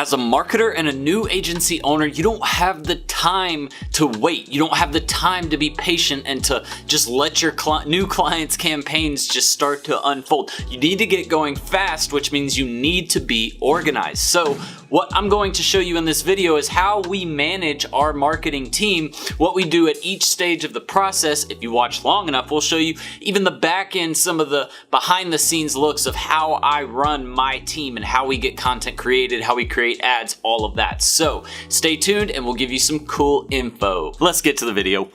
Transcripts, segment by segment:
As a marketer and a new agency owner, you don't have the time to wait. You don't have the time to be patient and to just let your new clients' campaigns just start to unfold. You need to get going fast, which means you need to be organized. So what I'm going to show you in this video is how we manage our marketing team, what we do at each stage of the process. If you watch long enough, we'll show you even the back end, some of the behind the scenes looks of how I run my team and how we get content created, how we create ads, all of that. So stay tuned and we'll give you some cool info. Let's get to the video.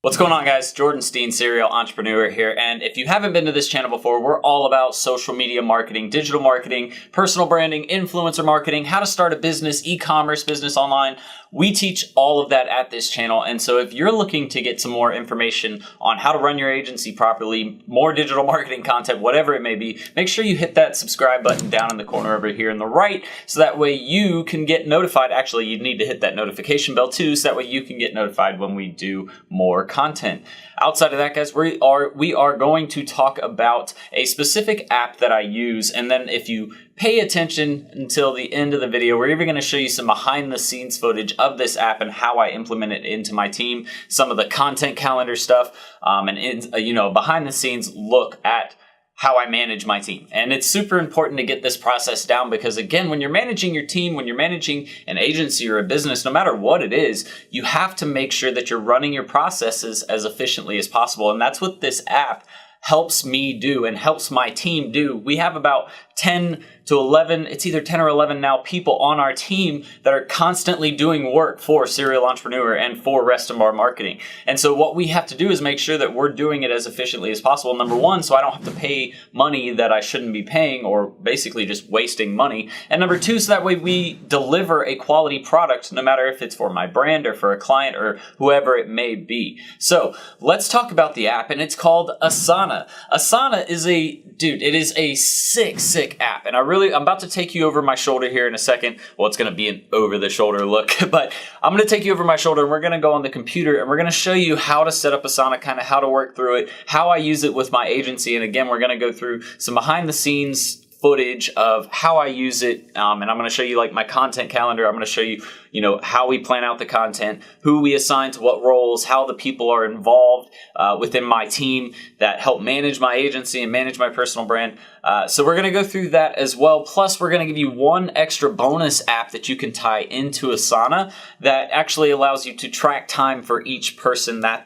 What's going on, guys? Jordan Steen, serial entrepreneur here. And if you haven't been to this channel before, we're all about social media marketing, digital marketing, personal branding, influencer marketing, how to start a business, e-commerce business online. We teach all of that at this channel. And so if you're looking to get some more information on how to run your agency properly, more digital marketing content, whatever it may be, make sure you hit that subscribe button down in the corner over here on the right, so that way you can get notified. Actually, you need to hit that notification bell too, so that way you can get notified when we do more content. Outside of that, guys, we are going to talk about a specific app that I use, and then if you pay attention until the end of the video, we're even going to show you some behind the scenes footage of this app and how I implement it into my team, some of the content calendar stuff, and behind the scenes look at how I manage my team. And it's super important to get this process down because, again, when you're managing your team, when you're managing an agency or a business, no matter what it is, you have to make sure that you're running your processes as efficiently as possible. And that's what this app helps me do and helps my team do. We have about 10 to 11, it's either 10 or 11 now, people on our team that are constantly doing work for Serial Entrepreneur and for Rest of Our Marketing. And so what we have to do is make sure that we're doing it as efficiently as possible. Number one, so I don't have to pay money that I shouldn't be paying or basically just wasting money. And number two, so that way we deliver a quality product, no matter if it's for my brand or for a client or whoever it may be. So let's talk about the app, and it's called Asana. Asana is it is a sick app. And I'm about to take you over my shoulder here in a second. Well, it's going to be an over the shoulder look, but I'm going to take you over my shoulder and we're going to go on the computer and we're going to show you how to set up Asana, kind of how to work through it, how I use it with my agency. And again, we're going to go through some behind the scenes footage of how I use it, and I'm going to show you like my content calendar. I'm going to show you, how we plan out the content, who we assign to what roles, how the people are involved within my team that help manage my agency and manage my personal brand. So we're going to go through that as well. Plus, we're going to give you one extra bonus app that you can tie into Asana that actually allows you to track time for each person that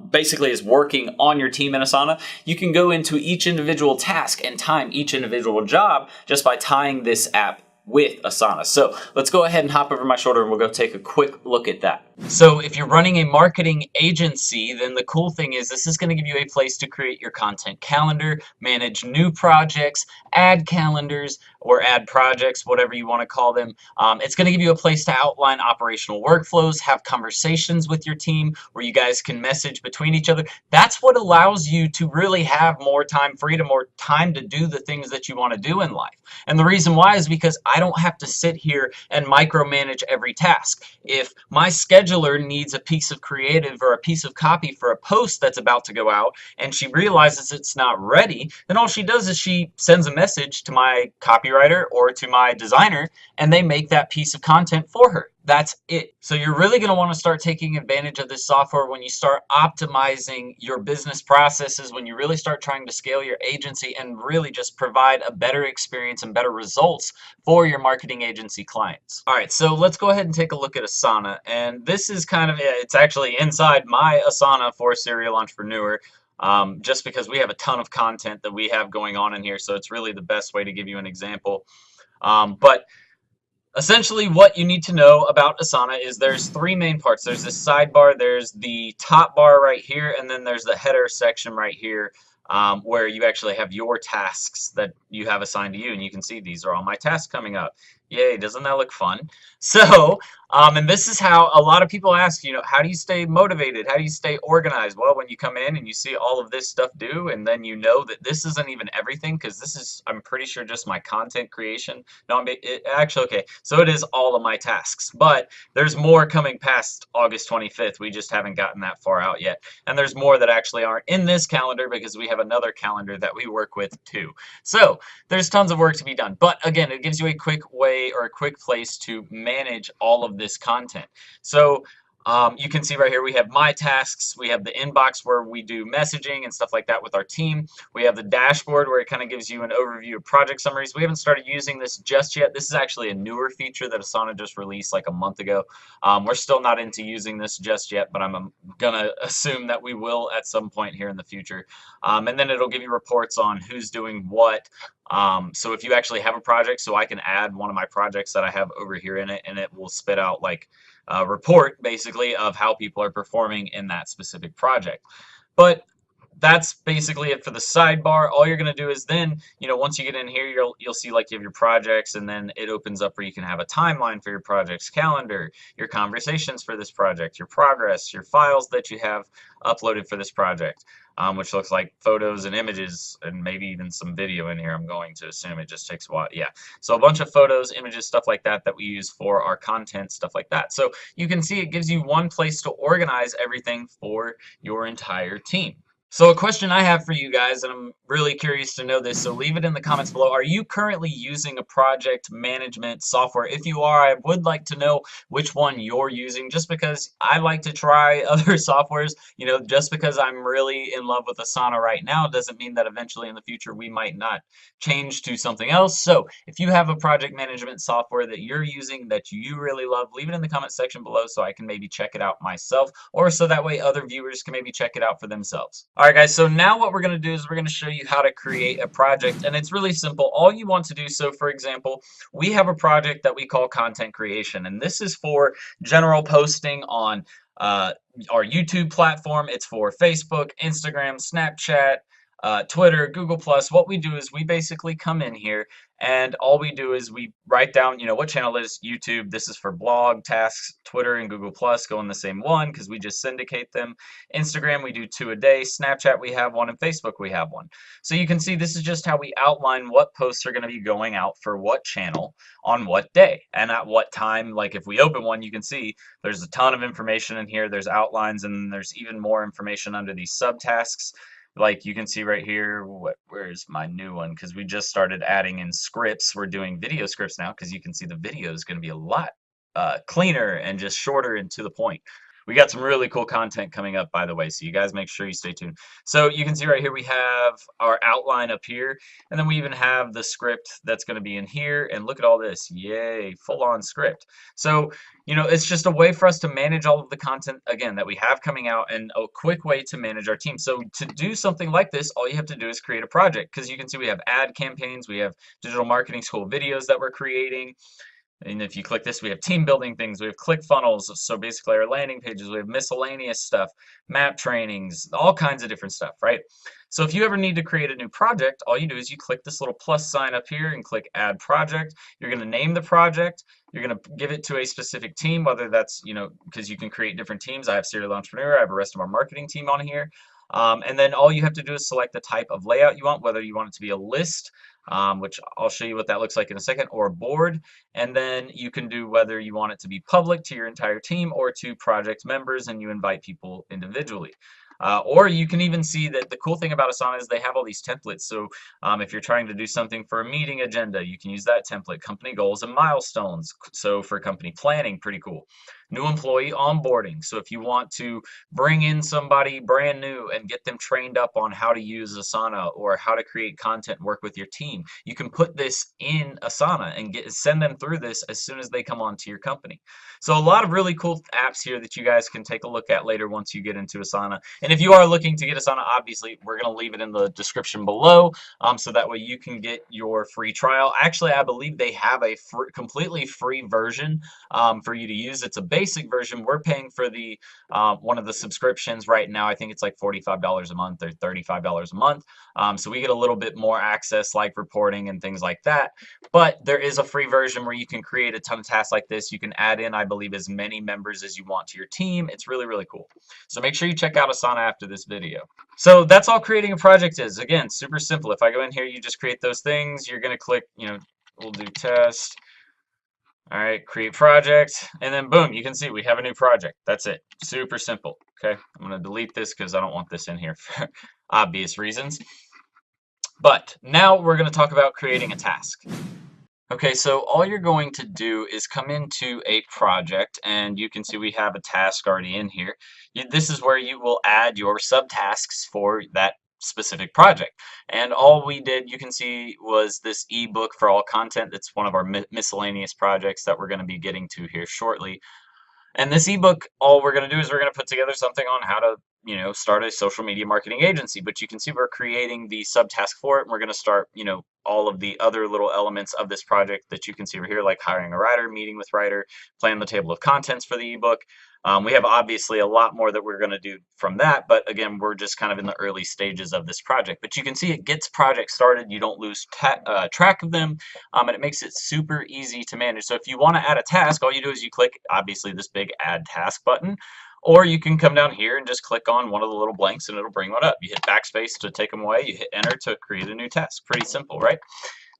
basically is working on your team in Asana. You can go into each individual task and time each individual job just by tying this app with Asana. So let's go ahead and hop over my shoulder and we'll go take a quick look at that. So if you're running a marketing agency, then the cool thing is this is going to give you a place to create your content calendar, manage new projects, add calendars or add projects, whatever you want to call them. It's going to give you a place to outline operational workflows, have conversations with your team where you guys can message between each other. That's what allows you to really have more time, freedom, more time to do the things that you want to do in life. And the reason why is because I don't have to sit here and micromanage every task. If my scheduler needs a piece of creative or a piece of copy for a post that's about to go out and she realizes it's not ready, then all she does is she sends a message to my copywriter or to my designer and they make that piece of content for her. That's it. So you're really going to want to start taking advantage of this software when you start optimizing your business processes, when you really start trying to scale your agency and really just provide a better experience and better results for your marketing agency clients. All right, so let's go ahead and take a look at Asana. And this is it's actually inside my Asana for Serial Entrepreneur. Just because we have a ton of content that we have going on in here, so it's really the best way to give you an example. But essentially what you need to know about Asana is there's three main parts. There's this sidebar, there's the top bar right here, and then there's the header section right here where you actually have your tasks that you have assigned to you. And you can see these are all my tasks coming up. Yay, doesn't that look fun? So, and this is how a lot of people ask, how do you stay motivated? How do you stay organized? Well, when you come in and you see all of this stuff due, and then you know that this isn't even everything, because this is, I'm pretty sure, just my content creation. No, actually, okay, so it is all of my tasks, but there's more coming past August 25th. We just haven't gotten that far out yet. And there's more that actually aren't in this calendar because we have another calendar that we work with too. So, there's tons of work to be done. But again, it gives you a quick way or a quick place to manage all of this content. So you can see right here we have my tasks, we have the inbox where we do messaging and stuff like that with our team. We have the dashboard where it kind of gives you an overview of project summaries. We haven't started using this just yet. This is actually a newer feature that Asana just released like a month ago. We're still not into using this just yet, but I'm gonna assume that we will at some point here in the future. And then it'll give you reports on who's doing what. So if you actually have a project, so I can add one of my projects that I have over here in it, and it will spit out like a report basically of how people are performing in that specific project. But that's basically it for the sidebar. All you're going to do is then, once you get in here, you'll see like you have your projects, and then it opens up where you can have a timeline for your project's calendar, your conversations for this project, your progress, your files that you have uploaded for this project, which looks like photos and images and maybe even some video in here. I'm going to assume it just takes a while. Yeah. So a bunch of photos, images, stuff like that that we use for our content, stuff like that. So you can see it gives you one place to organize everything for your entire team. So a question I have for you guys, and I'm really curious to know this, so leave it in the comments below. Are you currently using a project management software? If you are, I would like to know which one you're using, just because I like to try other softwares. Just because I'm really in love with Asana right now doesn't mean that eventually in the future we might not change to something else. So if you have a project management software that you're using that you really love, leave it in the comment section below so I can maybe check it out myself, or so that way other viewers can maybe check it out for themselves. All right, guys, so now what we're going to do is we're going to show you how to create a project, and it's really simple. All you want to do, so for example, we have a project that we call content creation, and this is for general posting on our YouTube platform. It's for Facebook, Instagram, Snapchat, Twitter, Google Plus. What we do is we basically come in here, and all we do is we write down, what channel it is. YouTube, this is for blog, tasks. Twitter and Google Plus go in the same one because we just syndicate them. Instagram, we do 2 a day. Snapchat, we have one, and Facebook, we have one. So you can see this is just how we outline what posts are going to be going out for what channel on what day and at what time. Like if we open one, you can see there's a ton of information in here. There's outlines, and there's even more information under these subtasks. Like you can see right here, where's my new one? Because we just started adding in scripts. We're doing video scripts now because you can see the video is going to be a lot cleaner and just shorter and to the point. We got some really cool content coming up, by the way, so you guys make sure you stay tuned. So you can see right here we have our outline up here, and then we even have the script that's going to be in here. And look at all this. Yay, full-on script. So, it's just a way for us to manage all of the content, again, that we have coming out, and a quick way to manage our team. So to do something like this, all you have to do is create a project, because you can see we have ad campaigns, we have digital marketing school videos that we're creating. And if you click this, we have team building things, we have click funnels, so basically our landing pages, we have miscellaneous stuff, map trainings, all kinds of different stuff, right? So if you ever need to create a new project, all you do is you click this little plus sign up here and click add project. You're going to name the project. You're going to give it to a specific team, whether that's, because you can create different teams. I have Serial Entrepreneur, I have the rest of our marketing team on here. And then all you have to do is select the type of layout you want, whether you want it to be a list, which I'll show you what that looks like in a second, or a board. And then you can do whether you want it to be public to your entire team or to project members, and you invite people individually. Or you can even see that the cool thing about Asana is they have all these templates. So if you're trying to do something for a meeting agenda, you can use that template. Company goals and milestones. So for company planning, pretty cool. New employee onboarding. So if you want to bring in somebody brand new and get them trained up on how to use Asana or how to create content and work with your team, you can put this in Asana and send them through this as soon as they come onto your company. So a lot of really cool apps here that you guys can take a look at later once you get into Asana. And if you are looking to get Asana, obviously we're going to leave it in the description below, so that way you can get your free trial. Actually, I believe they have a completely free version for you to use. It's a beta basic version, we're paying for the one of the subscriptions right now. I think it's like $45 a month or $35 a month. So we get a little bit more access, like reporting and things like that. But there is a free version where you can create a ton of tasks like this. You can add in, I believe, as many members as you want to your team. It's really, really cool. So make sure you check out Asana after this video. So that's all creating a project is. Again, super simple. If I go in here, you just create those things. You're going to click, we'll do test. All right, create project, and then boom, you can see we have a new project. That's it. Super simple. Okay, I'm going to delete this because I don't want this in here for obvious reasons. But now we're going to talk about creating a task. Okay, so all you're going to do is come into a project, and you can see we have a task already in here. This is where you will add your subtasks for that specific project. And all we did, you can see, was this ebook for all content. That's one of our miscellaneous projects that we're going to be getting to here shortly. And this ebook, all we're going to do is we're going to put together something on how to, start a social media marketing agency. But you can see we're creating the subtask for it. And we're going to start, all of the other little elements of this project that you can see over here, like hiring a writer, meeting with writer, plan the table of contents for the ebook. We have obviously a lot more that we're going to do from that, but again, we're just kind of in the early stages of this project. But you can see it gets projects started. You don't lose track of them, and it makes it super easy to manage. So if you want to add a task, all you do is you click, obviously, this big Add Task button, or you can come down here and just click on one of the little blanks and it'll bring one up. You hit backspace to take them away. You hit enter to create a new task. Pretty simple, right?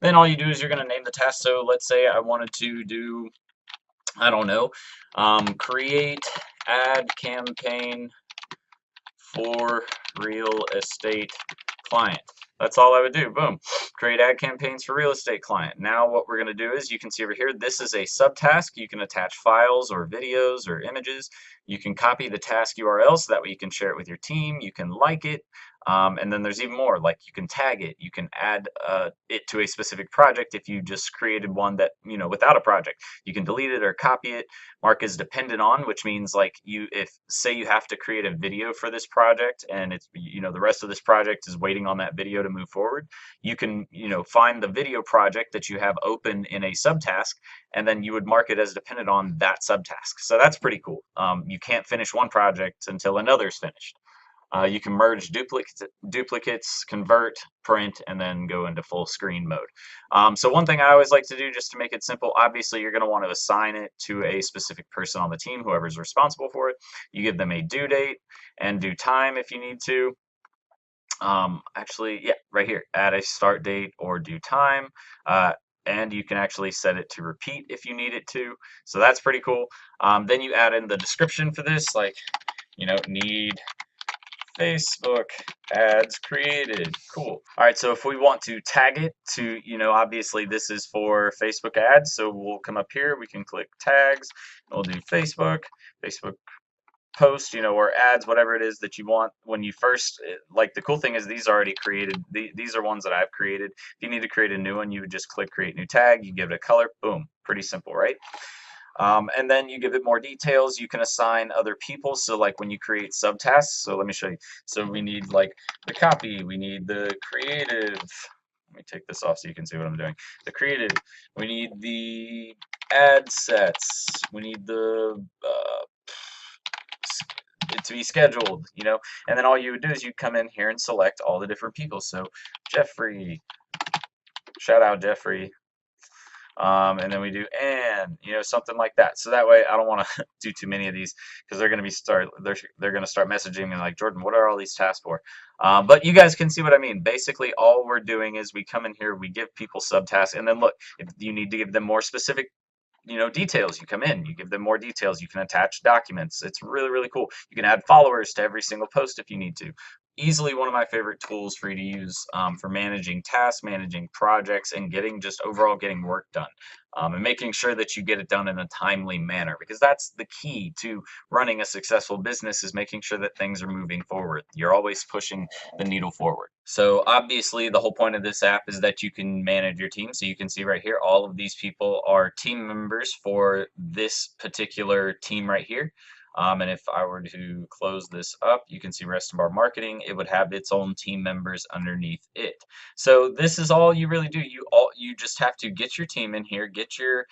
Then all you do is you're going to name the task. So let's say I wanted to do, I don't know, create ad campaign for real estate client. That's all I would do. Boom. Create ad campaigns for real estate client. Now what we're going to do is you can see over here, this is a subtask. You can attach files or videos or images. You can copy the task URL so that way you can share it with your team. You can like it. And then there's even more, like you can tag it. You can add it to a specific project if you just created one that, without a project. You can delete it or copy it, mark as dependent on, which means like if say you have to create a video for this project and it's, the rest of this project is waiting on that video to move forward, you can, find the video project that you have open in a subtask, and then you would mark it as dependent on that subtask. So that's pretty cool. You can't finish one project until another's finished. You can merge duplicates, convert, print, and then go into full screen mode. So one thing I always like to do just to make it simple, obviously you're going to want to assign it to a specific person on the team, whoever's responsible for it. You give them a due date and due time if you need to. Actually, yeah, right here, add a start date or due time. And you can actually set it to repeat if you need it to. So that's pretty cool. Then you add in the description for this, like, need Facebook ads created. Cool. All right, so if we want to tag it to, obviously this is for Facebook ads, so we'll come up here, we can click tags, and we'll do Facebook post, or ads, whatever it is that you want. When you first, like, the cool thing is these are already created. These are ones that I've created. If you need to create a new one, you would just click create new tag, you give it a color, boom, pretty simple, right? And then you give it more details. You can assign other people. So like when you create subtasks, so let me show you. So we need like the copy, we need the creative. Let me take this off so you can see what I'm doing. The creative, we need the ad sets, we need the it to be scheduled, and then all you would do is you come in here and select all the different people. So Jeffrey, shout out Jeffrey. And then we do something like that. So that way I don't want to do too many of these because they're going to they're going to start messaging me like, Jordan, what are all these tasks for? But you guys can see what I mean. Basically, all we're doing is we come in here, we give people subtasks, and then look, if you need to give them more specific details, you come in, you give them more details, you can attach documents. It's really, really cool. You can add followers to every single post if you need to. Easily one of my favorite tools for you to use for managing tasks, managing projects, and overall getting work done, and making sure that you get it done in a timely manner, because that's the key to running a successful business, is making sure that things are moving forward. You're always pushing the needle forward. So obviously the whole point of this app is that you can manage your team. So you can see right here, all of these people are team members for this particular team right here. And if I were to close this up, you can see rest of our marketing. It would have its own team members underneath it. So this is all you really do. You just have to get your team in here, get your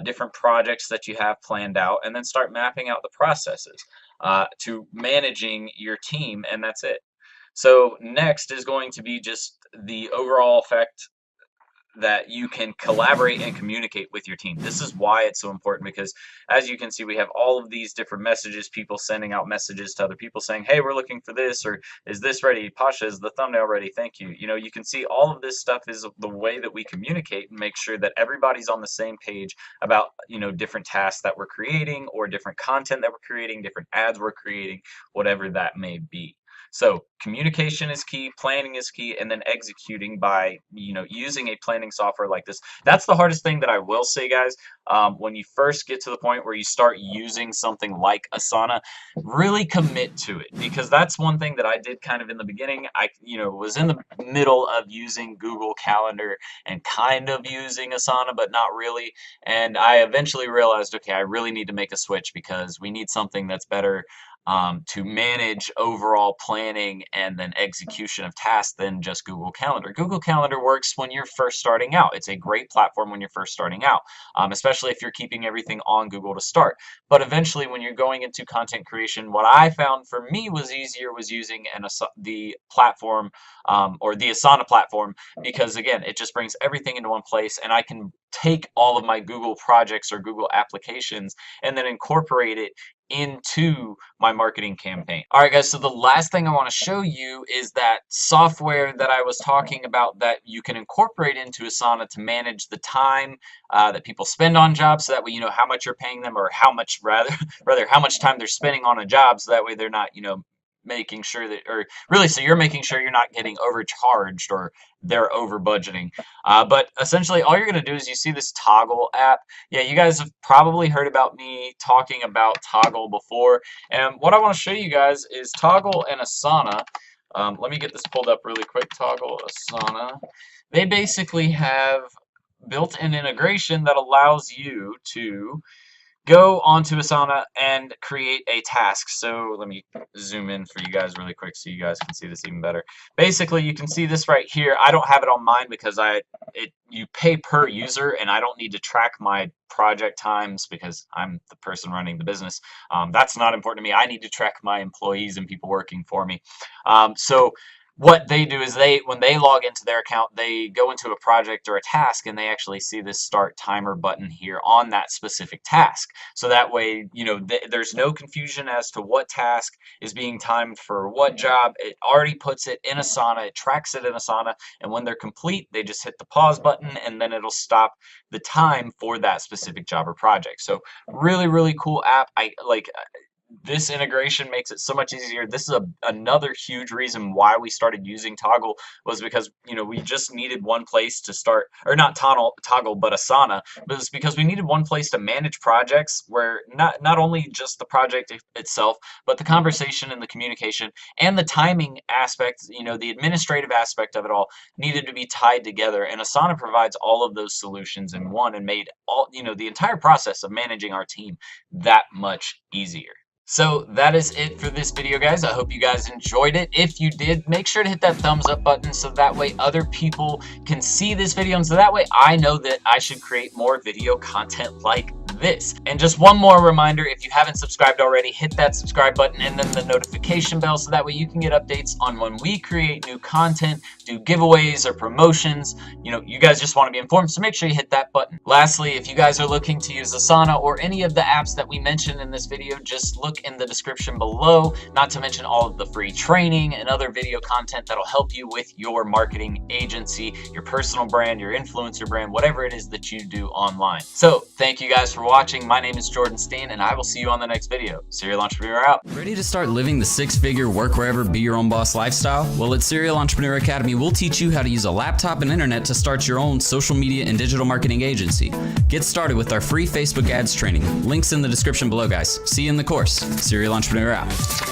different projects that you have planned out, and then start mapping out the processes to managing your team, and that's it. So next is going to be just the overall effect that you can collaborate and communicate with your team. This is why it's so important, because as you can see, we have all of these different messages, people sending out messages to other people saying, hey, we're looking for this, or is this ready? Pasha, is the thumbnail ready? Thank you. You can see all of this stuff is the way that we communicate and make sure that everybody's on the same page about, different tasks that we're creating, or different content that we're creating, different ads we're creating, whatever that may be. So communication is key, planning is key, and then executing by, using a planning software like this. That's the hardest thing that I will say, guys. When you first get to the point where you start using something like Asana, really commit to it, because that's one thing that I did kind of in the beginning. I, was in the middle of using Google Calendar and kind of using Asana, but not really. And I eventually realized, okay, I really need to make a switch, because we need something that's better to manage overall planning and then execution of tasks than just Google Calendar. Google Calendar works when you're first starting out. It's a great platform when you're first starting out, especially if you're keeping everything on Google to start. But eventually, when you're going into content creation, what I found for me was easier was using the platform or the Asana platform, because again, it just brings everything into one place, and I can take all of my Google projects or Google applications and then incorporate it into my marketing campaign. All right, guys, so the last thing I want to show you is that software that I was talking about that you can incorporate into Asana to manage the time that people spend on jobs, so that way you know how much you're paying them, or how much rather how much time they're spending on a job, so that way they're not, making sure that, or really, so you're making sure you're not getting overcharged or they're over budgeting. But essentially, all you're going to do is, you see this Toggle app. Yeah, you guys have probably heard about me talking about Toggle before. And what I want to show you guys is Toggle and Asana. Let me get this pulled up really quick. Toggle, Asana. They basically have built-in integration that allows you to go onto Asana and create a task. So let me zoom in for you guys really quick so you guys can see this even better. Basically, you can see this right here. I don't have it on mine because you pay per user, and I don't need to track my project times because I'm the person running the business. That's not important to me. I need to track my employees and people working for me. So what they do is, when they log into their account, they go into a project or a task, and they actually see this start timer button here on that specific task. So that way, there's no confusion as to what task is being timed for what job. It already puts it in Asana, it tracks it in Asana, and when they're complete, they just hit the pause button, and then it'll stop the time for that specific job or project. So really, really cool app. This integration makes it so much easier. This is another huge reason why we started using Toggle, was because we just needed one place to start, or not Toggle, but Asana. But it's because we needed one place to manage projects, where not only just the project itself, but the conversation and the communication and the timing aspect, the administrative aspect of it all needed to be tied together. And Asana provides all of those solutions in one, and made all the entire process of managing our team that much easier. So that is it for this video, guys. I hope you guys enjoyed it. If you did, make sure to hit that thumbs up button, so that way other people can see this video, and so that way I know that I should create more video content like this. And just one more reminder, if you haven't subscribed already, hit that subscribe button and then the notification bell, so that way you can get updates on when we create new content, do giveaways or promotions. You guys just want to be informed, so make sure you hit that button. Lastly, if you guys are looking to use Asana or any of the apps that we mentioned in this video, just look in the description below, not to mention all of the free training and other video content that'll help you with your marketing agency, your personal brand, your influencer brand, whatever it is that you do online. So thank you guys for watching. My name is Jordan Steen, and I will see you on the next video. Serial Entrepreneur out. Ready to start living the six-figure work wherever, be your own boss lifestyle? Well, at Serial Entrepreneur Academy, we'll teach you how to use a laptop and internet to start your own social media and digital marketing agency. Get started with our free Facebook ads training. Links in the description below, guys. See you in the course. Serial Entrepreneur out.